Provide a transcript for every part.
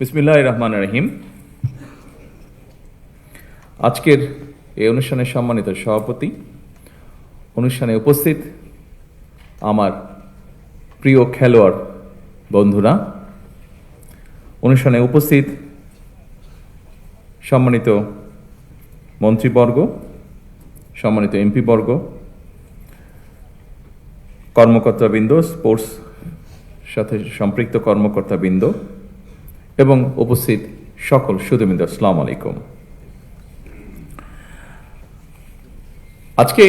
বিসমিল্লাহির রহমানির রহিম। আজকের এই অনুষ্ঠানের সম্মানিত সভাপতি, অনুষ্ঠানে উপস্থিত আমার প্রিয় খেলোয়াড় বন্ধুরা, অনুষ্ঠানে উপস্থিত সম্মানিত মন্ত্রীবর্গ, সম্মানিত এমপিবর্গ, কর্মকর্তাবৃন্দ, স্পোর্টস সাথে সম্পৃক্ত কর্মকর্তাবৃন্দ এবং উপস্থিত সকল সুধীবৃন্দ, আসসালামু আলাইকুম। আজকে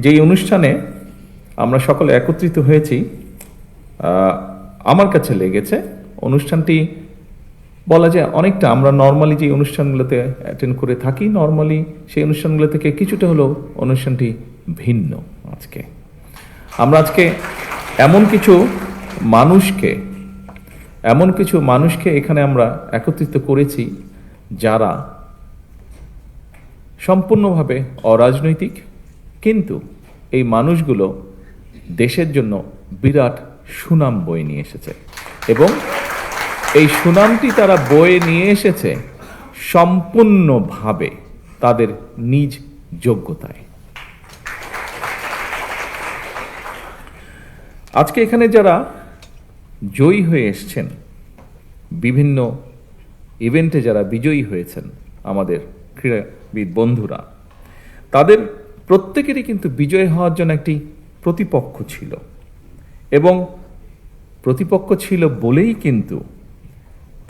যেই অনুষ্ঠানে আমরা সকলে একত্রিত হয়েছি, আমার কাছে লেগেছে অনুষ্ঠানটি বলা যায় অনেকটা আমরা নর্মালি যে অনুষ্ঠানগুলোতে অ্যাটেন্ড করে থাকি, নর্মালি সেই অনুষ্ঠানগুলো থেকে কিছুটা হলেও অনুষ্ঠানটি ভিন্ন। আমরা আজকে এমন কিছু মানুষকে এখানে আমরা একত্রিত করেছি যারা সম্পূর্ণভাবে অরাজনৈতিক, কিন্তু এই মানুষগুলো দেশের জন্য বিরাট সুনাম বয়ে নিয়ে এসেছে এবং এই সুনামটি তারা বয়ে নিয়ে এসেছে সম্পূর্ণভাবে তাদের নিজ যোগ্যতায়। আজকে এখানে যারা জয়ী হয়ে এসছেন, বিভিন্ন ইভেন্টে যারা বিজয়ী হয়েছেন, আমাদের ক্রীড়াবিদ বন্ধুরা, তাদের প্রত্যেকেরই কিন্তু বিজয় হওয়ার জন্য একটি প্রতিপক্ষ ছিল এবং প্রতিপক্ষ ছিল বলেই কিন্তু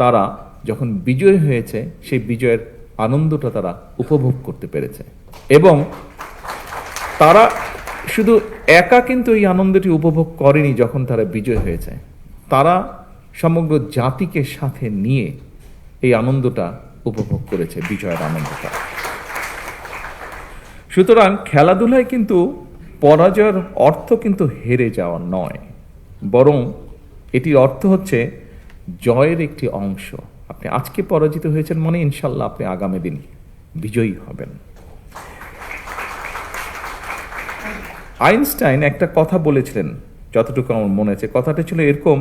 তারা যখন বিজয় হয়েছে সেই বিজয়ের আনন্দটা তারা উপভোগ করতে পেরেছে এবং তারা শুধু একা কিন্তু এই আনন্দটি উপভোগ করেনি। যখন তারা বিজয় হয়েছে, তারা সমগ্র জাতিকে সাথে নিয়ে এই আনন্দটা উপভোগ করেছে, বিজয়ের আনন্দটা। সুতরাং খেলাধুলায় কিন্তু পরাজয়ের অর্থ কিন্তু হেরে যাওয়া নয়, বরং এটির অর্থ হচ্ছে জয়ের একটি অংশ। আপনি আজকে পরাজিত হয়েছেন মানে ইনশাল্লাহ আপনি আগামী দিন বিজয়ী হবেন। আইনস্টাইন একটা কথা বলেছিলেন, যতটুকু আমার মনে আছে, কথাটা ছিল এরকম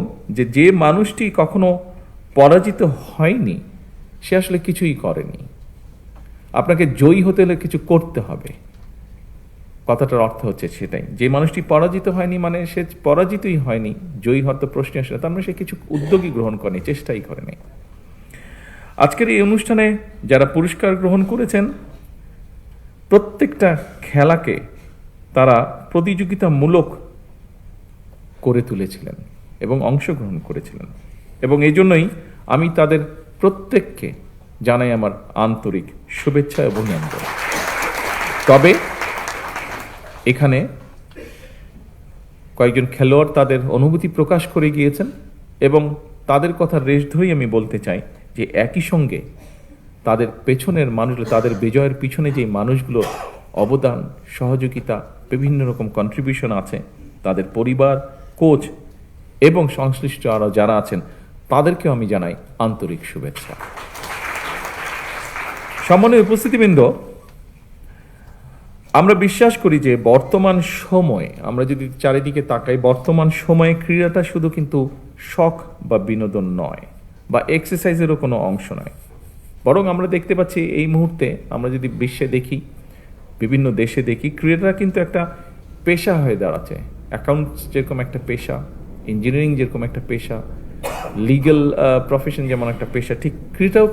যে মানুষটি কখনো পরাজিত হয়নি সে আসলে কিছুই করেনি। আপনাকে জয়ী হতে হলে কিছু করতে হবে। কথাটার অর্থ হচ্ছে সেটাই, যে মানুষটি পরাজিত হয়নি মানে সে পরাজিতই হয়নি, জয়ী হওয়ার তো প্রশ্ন আসে না, তার মানে সে কিছু উদ্যোগই গ্রহণ করেনি, চেষ্টাই করেনি। আজকের এই অনুষ্ঠানে যারা পুরস্কার গ্রহণ করেছেন, প্রত্যেকটা খেলাকে তারা প্রতিযোগিতামূলক করে তুলেছিলেন এবং অংশগ্রহণ করেছিলেন এবং এই জন্যই আমি তাদের প্রত্যেককে জানাই আমার আন্তরিক শুভেচ্ছা এবং অভিনন্দন। তবে এখানে কয়েকজন খেলোয়াড় তাদের অনুভূতি প্রকাশ করে গিয়েছেন এবং তাদের কথা রেশ ধরেই আমি বলতে চাই যে একই সঙ্গে তাদের পেছনের মানুষগুলো, তাদের বিজয়ের পিছনে যে মানুষগুলো অবদান, সহযোগিতা, বিভিন্ন রকম কন্ট্রিবিউশন আছে, তাদের পরিবার, কোচ এবং সংশ্লিষ্ট আরও যারা আছেন তাদেরকেও আমি জানাই আন্তরিক শুভেচ্ছা। সম্মানীয় উপস্থিতিবৃন্দ, আমরা বিশ্বাস করি যে বর্তমান সময়ে, আমরা যদি চারিদিকে তাকাই, বর্তমান সময়ে ক্রীড়াটা শুধু কিন্তু শখ বা বিনোদন নয় বা এক্সারসাইজেরও কোনো অংশ নয়, বরং আমরা দেখতে পাচ্ছি এই মুহূর্তে আমরা যদি বিশ্বে দেখি, বিভিন্ন দেশে দেখি, ক্রীড়াটা কিন্তু একটা পেশা হয়ে দাঁড়াচ্ছে। অ্যাকাউন্টস যেরকম একটা পেশা, ইঞ্জিনিয়ারিং যেরকম একটা পেশা, লিগ্যাল প্রফেশন যেমন একটা পেশা, ঠিক ক্রীড়াও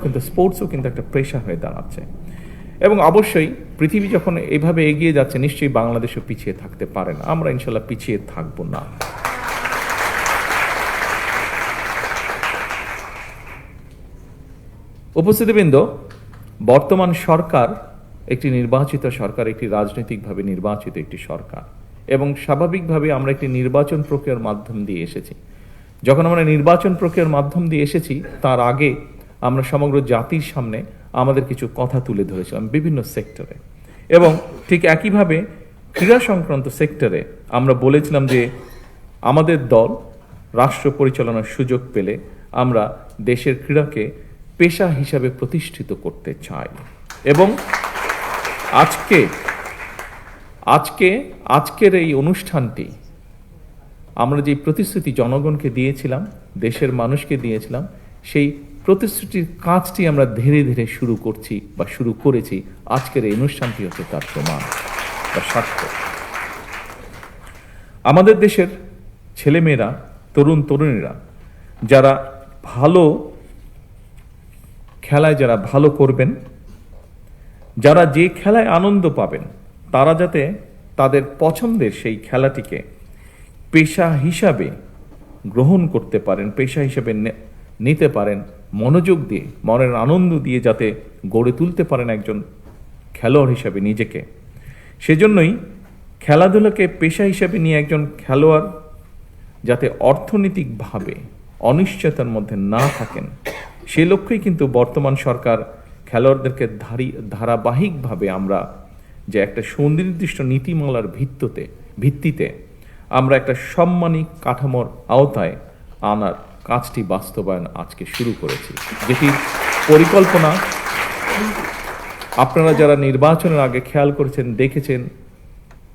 কিন্তু স্পোর্টসও কিন্তু একটা পেশা হয়ে দাঁড়াচ্ছে। এবং অবশ্যই পৃথিবী যখন এইভাবে এগিয়ে যাচ্ছে, নিশ্চয়ই বাংলাদেশও পিছিয়ে থাকতে পারে না। আমরা ইনশাল্লাহ পিছিয়ে থাকবো না। উপস্থিতিবৃন্দ, বর্তমান সরকার একটি নির্বাচিত সরকার, একটি রাজনৈতিকভাবে নির্বাচিত একটি সরকার এবং স্বাভাবিকভাবে আমরা একটি নির্বাচন প্রক্রিয়ার মাধ্যম দিয়ে এসেছি। যখন আমরা নির্বাচন প্রক্রিয়ার মাধ্যম দিয়ে এসেছি, তার আগে আমরা সমগ্র জাতির সামনে আমাদের কিছু কথা তুলে ধরেছিলাম বিভিন্ন সেক্টরে এবং ঠিক একইভাবে ক্রীড়া সংক্রান্ত সেক্টরে আমরা বলেছিলাম যে আমাদের দল রাষ্ট্র পরিচালনার সুযোগ পেলে আমরা দেশের ক্রীড়াকে পেশা হিসাবে প্রতিষ্ঠিত করতে চাই এবং আজকের এই অনুষ্ঠানটি আমরা যে প্রতিশ্রুতি জনগণকে দিয়েছিলাম, দেশের মানুষকে দিয়েছিলাম, সেই প্রতিশ্রুতির কাজটি আমরা ধীরে ধীরে শুরু করছি বা শুরু করেছি। আজকের এই অনুষ্ঠানটি হচ্ছে তার প্রমাণ বা সাক্ষ্য। আমাদের দেশের ছেলেমেয়েরা, তরুণ তরুণীরা যারা ভালো খেলায় যারা ভালো করবেন, যারা যে খেলায় আনন্দ পাবেন, তারা যাতে তাদের পছন্দের সেই খেলাটিকে পেশা হিসাবে গ্রহণ করতে পারেন, পেশা হিসাবে নিতে পারেন, মনোযোগ দিয়ে, মনের আনন্দ দিয়ে যাতে গড়ে তুলতে পারেন একজন খেলোয়াড় হিসাবে নিজেকে। সেজন্যই খেলাধুলাকে পেশা হিসাবে নিয়ে একজন খেলোয়াড় যাতে অর্থনৈতিকভাবে অনিশ্চয়তার মধ্যে না থাকেন, সে লক্ষ্যেই কিন্তু বর্তমান সরকার খেলোয়াড়দেরকে ধারাবাহিকভাবে আমরা যে একটা সুনির্দিষ্ট নীতিমালার ভিত্তিতে আমরা একটা সম্মানী কাঠামোর আওতায় আনার কাজটি বাস্তবায়ন আজকে শুরু করেছি, যেটির পরিকল্পনা আপনারা যারা নির্বাচনের আগে খেয়াল করেছেন, দেখেছেন,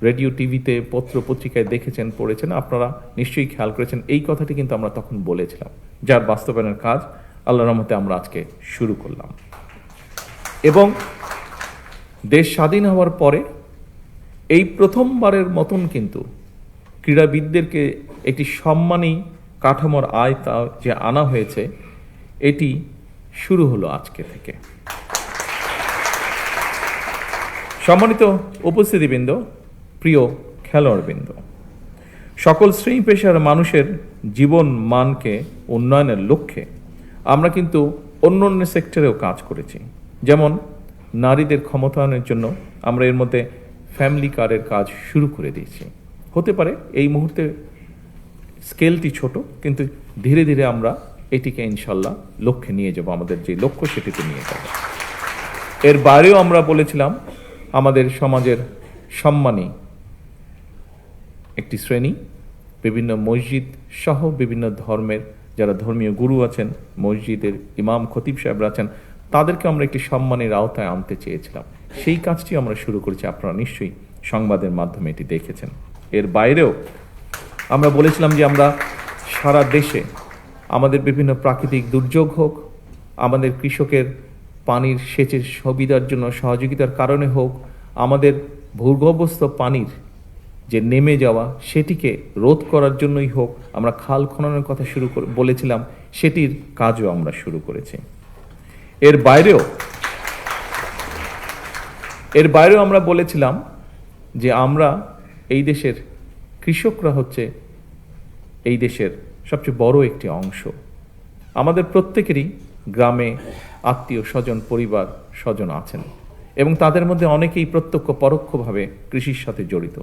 রেডিও, টিভিতে, পত্র পত্রিকায় দেখেছেন, পড়েছেন, আপনারা নিশ্চয়ই খেয়াল করেছেন। এই কথাটি কিন্তু আমরা তখন বলেছিলাম, যার বাস্তবায়নের কাজ আল্লাহর রহমতে আমরা আজকে শুরু করলাম। এবং দেশ স্বাধীন হওয়ার পরে এই প্রথমবারের মতন কিন্তু ক্রীড়াবিদদেরকে একটি সম্মানী কাঠামোর আয়তা যে আনা হয়েছে, এটি শুরু হলো আজকে থেকে। সম্মানিত উপস্থিতিবৃন্দ, প্রিয় খেলোয়াড়বৃন্দ, সকল শ্রেণী পেশার মানুষের জীবন মানকে উন্নয়নের লক্ষ্যে আমরা কিন্তু অন্য অন্য সেক্টরেও কাজ করেছি। যেমন নারীদের ক্ষমতায়নের জন্য আমরা এর মধ্যে ফ্যামিলি কার্ডের কাজ শুরু করে দিয়েছি। হতে পারে এই মুহূর্তে স্কেলটি ছোট, কিন্তু ধীরে ধীরে আমরা এটিকে ইনশাল্লাহ লক্ষ্যে নিয়ে যাব, আমাদের যে লক্ষ্য সেটিতে নিয়ে যাব। এর বাইরেও আমরা বলেছিলাম আমাদের সমাজের সম্মানী একটি শ্রেণী, বিভিন্ন মসজিদ সহ বিভিন্ন ধর্মের যারা ধর্মীয় গুরু আছেন, মসজিদের ইমাম খতিব সাহেবরা আছেন, তাদেরকে আমরা একটি সম্মানের আওতায় আনতে চেয়েছিলাম। সেই কাজটি আমরা শুরু করেছি, আপনারা নিশ্চয়ই সংবাদের মাধ্যমে এটি দেখেছেন। এর বাইরেও আমরা বলেছিলাম যে আমরা সারা দেশে আমাদের বিভিন্ন প্রাকৃতিক দুর্যোগ হোক, আমাদের কৃষকের পানির সেচের সুবিধার জন্য সহযোগিতার কারণে হোক, আমাদের ভূগর্ভস্থ পানির যে নেমে যাওয়া সেটিকে রোধ করার জন্যই হোক, আমরা খাল খননের কথা বলেছিলাম, সেটির কাজও আমরা শুরু করেছি। এর বাইরেও আমরা বলেছিলাম যে আমরা এই দেশের কৃষকরা হচ্ছে এই দেশের সবচেয়ে বড় একটি অংশ। আমাদের প্রত্যেকেরই গ্রামে আত্মীয় স্বজন, পরিবার স্বজন আছেন এবং তাদের মধ্যে অনেকেই প্রত্যক্ষ পরোক্ষভাবে কৃষির সাথে জড়িত।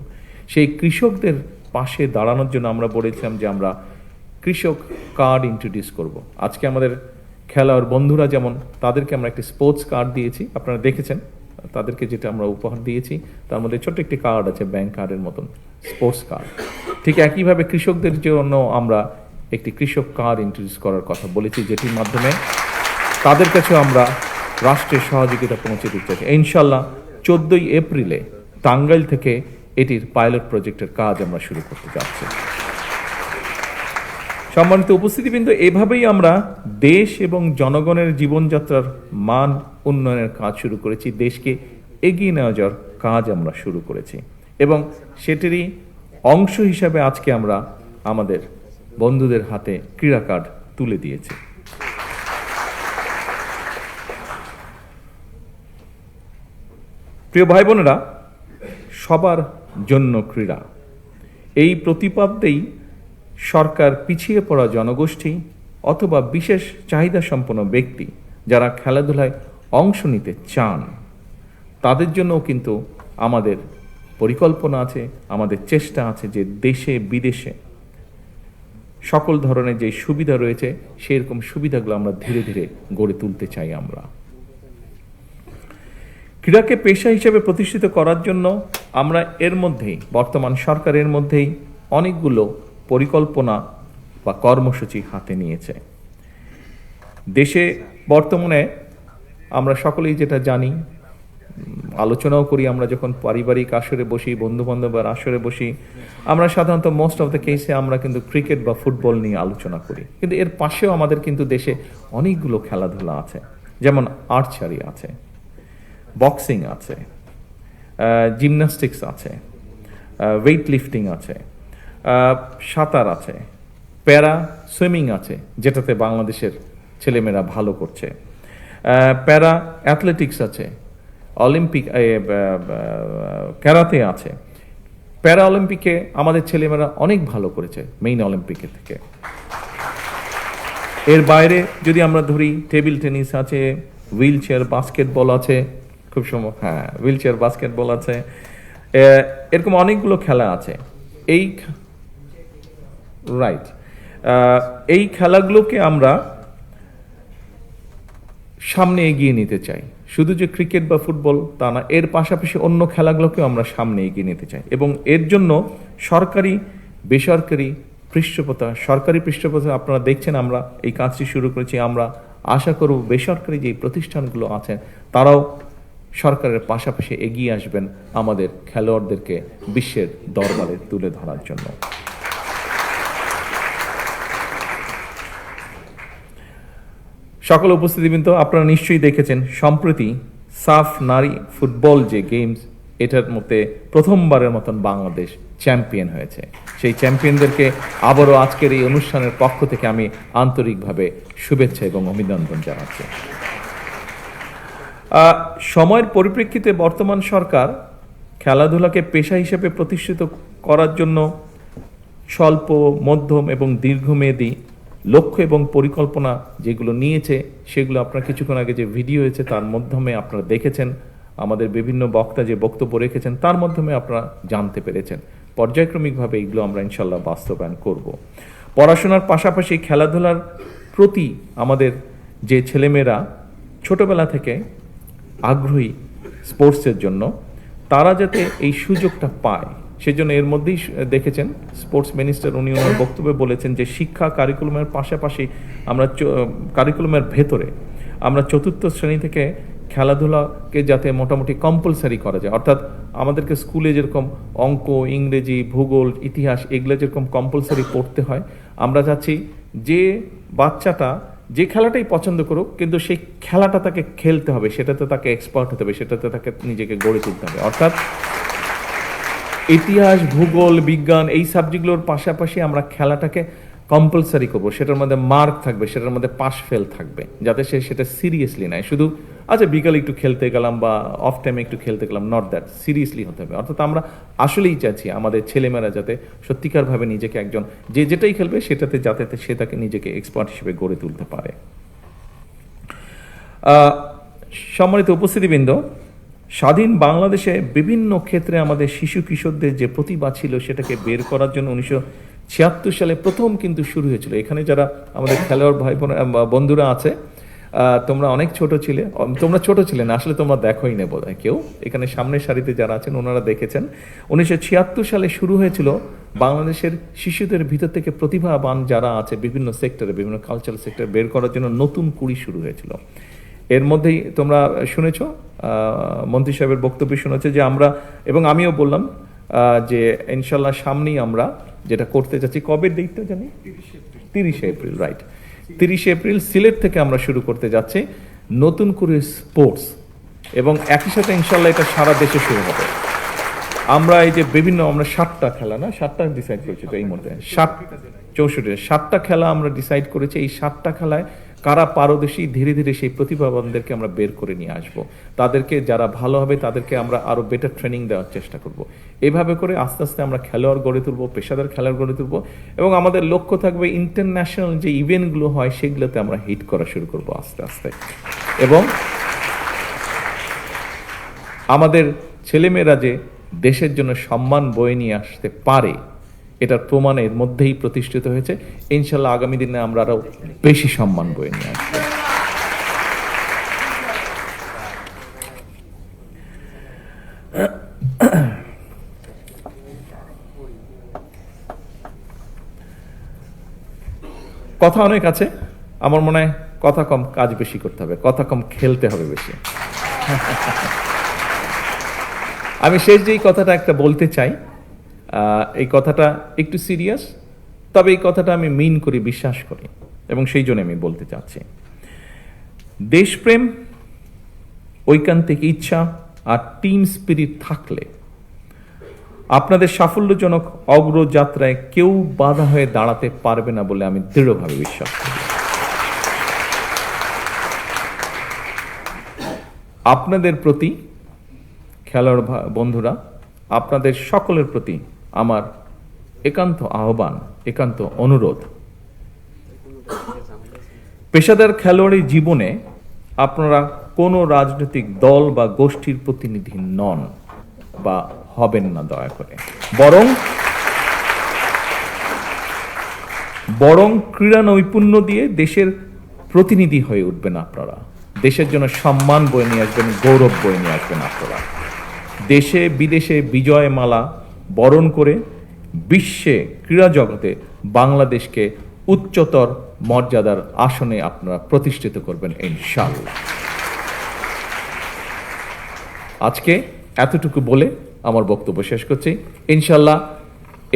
সেই কৃষকদের পাশে দাঁড়ানোর জন্য আমরা বলেছিলাম যে আমরা কৃষক কার্ড ইন্ট্রোডিউস করব। আজকে আমাদের খেলোয়াড় বন্ধুরা যেমন, তাদেরকে আমরা একটি স্পোর্টস কার্ড দিয়েছি, আপনারা দেখেছেন তাদেরকে যেটা আমরা উপহার দিয়েছি, তার মধ্যে ছোট্ট একটি কার্ড আছে, ব্যাংক কার্ডের মতন স্পোর্টস কার্ড। ঠিক একইভাবে কৃষকদের জন্য আমরা একটি কৃষক কার্ড ইন্ট্রোডিউস করার কথা বলেছি, যেটির মাধ্যমে তাদের কাছে আমরা রাষ্ট্রের সহযোগিতা পৌঁছে দিতে চাই। ইনশাল্লাহ 14ই এপ্রিলে টাঙ্গাইল থেকে এটির পাইলট প্রজেক্টের কাজ আমরা শুরু করতে যাচ্ছি। সম্মানিত উপস্থিতিবৃন্দ, এভাবেই আমরা দেশ এবং জনগণের জীবনযাত্রার মান উন্নয়নের কাজ শুরু করেছি, দেশকে এগিয়ে নেওয়া যাওয়ার কাজ আমরা শুরু করেছি এবং সেটিরই অংশ হিসাবে আজকে আমরা আমাদের বন্ধুদের হাতে ক্রীড়া কার্ড তুলে দিয়েছি। প্রিয় ভাই বোনেরা, সবার জন্য ক্রীড়া, এই প্রতিপাদ্যেই সরকার পিছিয়ে পড়া জনগোষ্ঠী অথবা বিশেষ চাহিদা সম্পন্ন ব্যক্তি যারা খেলাধুলায় অংশ নিতে চান, তাদের জন্যও কিন্তু আমাদের পরিকল্পনা আছে, আমাদের চেষ্টা আছে যে দেশে বিদেশে সকল ধরনের যে সুবিধা রয়েছে সেরকম সুবিধাগুলো আমরা ধীরে ধীরে গড়ে তুলতে চাই। আমরা ক্রীড়াকে পেশা হিসেবে প্রতিষ্ঠিত করার জন্য আমরা এর মধ্যেই, বর্তমান সরকারের মধ্যেই অনেকগুলো পরিকল্পনা বা কর্মসূচি হাতে নিয়েছে। দেশে বর্তমানে আমরা সকলেই যেটা জানি, আলোচনাও করি আমরা যখন পারিবারিক আসরে বসি, বন্ধুবান্ধবের আসরে বসি, আমরা সাধারণত মোস্ট অফ দ্য কেসে আমরা কিন্তু ক্রিকেট বা ফুটবল নিয়ে আলোচনা করি। কিন্তু এর পাশেও আমাদের কিন্তু দেশে অনেকগুলো খেলাধুলা আছে, যেমন আর্চারি আছে, বক্সিং আছে, জিমন্যাস্টিক্স আছে, ওয়েট লিফটিং আছে, সাঁতার আছে, প্যারা সুইমিং আছে, যেটাতে বাংলাদেশের ছেলেমেয়েরা ভালো করছে, প্যারা অ্যাথলেটিক্স আছে, অলিম্পিক ক্যারাতে আছে। প্যারা অলিম্পিকে আমাদের ছেলেমেয়েরা অনেক ভালো করেছে মেইন অলিম্পিকের থেকে। এর বাইরে যদি আমরা ধরি, টেবিল টেনিস আছে, হুইল চেয়ার বাস্কেটবল আছে, খুব সম্ভব, হ্যাঁ হুইল চেয়ার বাস্কেটবল আছে, এরকম অনেকগুলো খেলা আছে। এই রাইট, এই খেলাগুলোকে আমরা সামনে এগিয়ে নিতে চাই। শুধু যে ক্রিকেট বা ফুটবল তা না, এর পাশাপাশি অন্য খেলাগুলোকেও আমরা সামনে এগিয়ে নিতে চাই, এবং এর জন্য সরকারি বেসরকারি পৃষ্ঠপোষকতা, সরকারি পৃষ্ঠপোষকতা আপনারা দেখছেন আমরা এই কাজটি শুরু করেছি। আমরা আশা করব বেসরকারি যে প্রতিষ্ঠানগুলো আছে তারাও সরকারের পাশাপাশি এগিয়ে আসবেন আমাদের খেলোয়াড়দেরকে বিশ্বের দরবারে তুলে ধরার জন্য। সকল উপস্থিতিবৃন্দ, আপনারা নিশ্চয়ই দেখেছেন সম্প্রতি সাফ নারী ফুটবল যে গেমস, এটার মধ্যে প্রথমবারের মতন বাংলাদেশ চ্যাম্পিয়ন হয়েছে। সেই চ্যাম্পিয়নদেরকে আবারও আজকের এই অনুষ্ঠানের পক্ষ থেকে আমি আন্তরিকভাবে শুভেচ্ছা এবং অভিনন্দন জানাচ্ছি। সময়ের পরিপ্রেক্ষিতে বর্তমান সরকার খেলাধুলাকে পেশা হিসেবে প্রতিষ্ঠিত করার জন্য স্বল্প, মধ্যম এবং দীর্ঘমেয়াদী লক্ষ্য এবং পরিকল্পনা যেগুলো নিয়েছে, সেগুলো আপনারা কিছুক্ষণ আগে যে ভিডিও হয়েছে তার মাধ্যমে আপনারা দেখেছেন। আমাদের বিভিন্ন বক্তা যে বক্তব্য রেখেছেন তার মাধ্যমে আপনারা জানতে পেরেছেন। পর্যায়ক্রমিকভাবে এগুলো আমরা ইনশাল্লাহ বাস্তবায়ন করব। পড়াশোনার পাশাপাশি খেলাধুলার প্রতি আমাদের যে ছেলেমেয়েরা ছোটবেলা থেকে আগ্রহী স্পোর্টসের জন্য, তারা যাতে এই সুযোগটা পায়, সেজন্য এর মধ্যেই দেখেছেন স্পোর্টস মিনিস্টার উনি ওনার বক্তব্যে বলেছেন যে শিক্ষা কারিকুলামের পাশাপাশি আমরা কারিকুলামের ভেতরে আমরা চতুর্থ শ্রেণী থেকে খেলাধুলাকে যাতে মোটামুটি কম্পালসারি করা যায়। অর্থাৎ আমাদেরকে স্কুলে যেরকম অঙ্ক, ইংরেজি, ভূগোল, ইতিহাস এগুলো যেরকম কম্পালসারি পড়তে হয়, আমরা চাচ্ছি যে বাচ্চাটা যে খেলাটাই পছন্দ করুক, কিন্তু সেই খেলাটা তাকে খেলতে হবে, সেটাতে তাকে এক্সপার্ট হতে হবে, সেটাতে তাকে নিজেকে গড়ে তুলতে হবে। অর্থাৎ ইতিহাস, ভূগোল, বিজ্ঞান এই সাবজেক্টগুলোর পাশাপাশি আমরা খেলাটাকে কম্পালসারি করবো, সেটার মধ্যে মার্ক থাকবে, সেটার মধ্যে পাস ফেল থাকবে, যাতে সে সেটা সিরিয়াসলি নেয়। শুধু আচ্ছা বিকালে একটু খেলতে গেলাম বা অফ টাইমে একটু খেলতে গেলাম, নট দ্যাট, সিরিয়াসলি হতে হবে। অর্থাৎ আমরা আসলেই চাচ্ছি আমাদের ছেলেমেয়েরা যাতে সত্যিকারভাবে নিজেকে একজন যে যেটাই খেলবে সেটাতে যাতে সে তাকে নিজেকে এক্সপার্ট হিসেবে গড়ে তুলতে পারে। সম্মানিত উপস্থিতিবৃন্দ, স্বাধীন বাংলাদেশে বিভিন্ন ক্ষেত্রে আমাদের শিশু কিশোরদের যে প্রতিভা ছিল সেটাকে বের করার জন্য 1976 সালে প্রথম কিন্তু শুরু হয়েছিল। এখানে যারা আমাদের খেলোয়াড় ভাই বোন বন্ধুরা আছে, তোমরা অনেক ছোট ছিলে, তোমরা ছোট ছিলেন আসলে, তোমরা দেখোই না বোধহয় কেউ, এখানে সামনের সারিতে যারা আছেন ওনারা দেখেছেন। 1976 সালে শুরু হয়েছিল বাংলাদেশের শিশুদের ভিতর থেকে প্রতিভাবান যারা আছে বিভিন্ন সেক্টরে, বিভিন্ন কালচারাল সেক্টরে বের করার জন্য নতুন কুড়ি শুরু হয়েছিল। এর মধ্যেই তোমরা শুনেছ, মন্ত্রী সাহেবের বক্তব্য শুনেছে যে আমরা, এবং আমিও বললাম যে ইনশাল্লাহ সামনেই আমরা যেটা করতে চাচ্ছি, কবে ডেটটা জানি, 30 এপ্রিল, রাইট, 30 এপ্রিল সিলেট থেকে আমরা শুরু করতে যাচ্ছি নতুন করে স্পোর্টস, এবং একই সাথে ইনশাল্লাহ এটা সারা দেশে শুরু হবে। আমরা এই যে বিভিন্ন আমরা 7টা খেলা না 7টা ডিসাইড করেছি তো এই মধ্যে 7টা খেলা আমরা ডিসাইড করেছি। এই 7টা খেলায় কারা পারদর্শী, ধীরে ধীরে সেই প্রতিভাবানদেরকে আমরা বের করে নিয়ে আসব। তাদেরকে যারা ভালো হবে তাদেরকে আমরা আরো বেটার ট্রেনিং দেওয়ার চেষ্টা করব। এভাবে করে আস্তে আস্তে আমরা খেলোয়াড় গড়ে তুলব, পেশাদার খেলোয়াড় গড়ে তুলব, এবং আমাদের লক্ষ্য থাকবে ইন্টারন্যাশনাল যে ইভেন্টগুলো হয় সেগুলোতে আমরা হিট করা শুরু করব আস্তে আস্তে। এবং আমাদের ছেলেমেয়েরা যে দেশের জন্য সম্মান বয়ে নিয়ে আসতে পারে, এটার প্রমাণ এর মধ্যেই প্রতিষ্ঠিত হয়েছে। ইনশাল্লাহ আগামী দিনে আমরা আরো বেশি সম্মান বয়ে নিয়ে আসবো। কথা অনেক আছে, আমার মনে হয় কথা কম কাজ বেশি করতে হবে, কথা কম খেলতে হবে বেশি। আমি শেষ যেই কথাটা একটা বলতে চাই, এই কথাটা একটু সিরিয়াস, তবে এই কথাটা আমি মিন করি, বিশ্বাস করি, এবং সেই জন্য আমি বলতে চাচ্ছি। দেশপ্রেম, ঐকান্তিক ইচ্ছা আর টিম স্পিরিট থাকলে আপনাদের সাফল্যজনক অগ্রযাত্রায় কেউ বাধা হয়ে দাঁড়াতে পারবে না বলে আমি দৃঢ়ভাবে বিশ্বাস করি। আপনাদের প্রতি, খেলোয়াড় বন্ধুরা, আপনাদের সকলের প্রতি আমার একান্ত আহ্বান, একান্ত অনুরোধ, পেশাদার খেলোয়াড়ি জীবনে আপনারা কোনো রাজনৈতিক দল বা গোষ্ঠীর প্রতিনিধি নন বা হবেন না দয়া করে। বরং ক্রীড়া নৈপুণ্য দিয়ে দেশের প্রতিনিধি হয়ে উঠবেন আপনারা। দেশের জন্য সম্মান বয়ে নিয়ে আসবেন, গৌরব বয়ে নিয়ে আসবেন আপনারা। দেশে বিদেশে বিজয় মালা বরণ করে বিশ্বে ক্রীড়া জগতে বাংলাদেশকে উচ্চতর মর্যাদার আসনে আপনারা প্রতিষ্ঠিত করবেন ইনশাআল্লাহ। আজকে এতটুকু বলে আমার বক্তব্য শেষ করছি। ইনশাআল্লাহ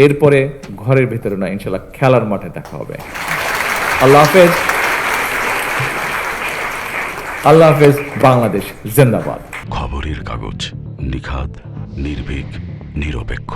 এরপরে ঘরের ভেতরে না, ইনশাআল্লাহ খেলার মাঠে দেখা হবে। আল্লাহ হাফেজ। আল্লাহ হাফেজ। বাংলাদেশ জিন্দাবাদ। খবরের কাগজ, নিখাত, নির্ভীক, নিরপেক্ষ।